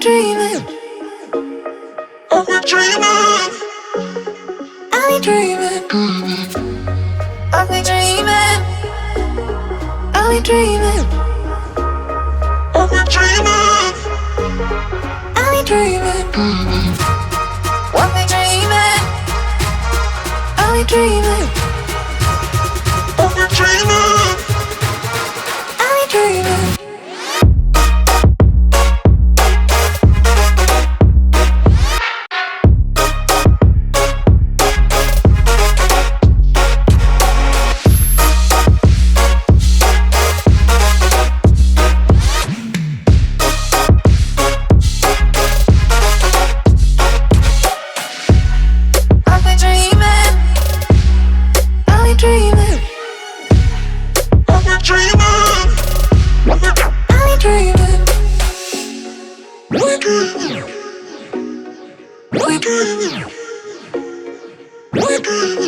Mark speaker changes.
Speaker 1: dreaming. I've been dreaming. I've been dreaming. I've been dreaming. I've been dreaming. I've been dreaming. I've been dreaming. I've been dreaming. I've been dreaming. I've been dreaming. I've been dreaming. We're dreaming.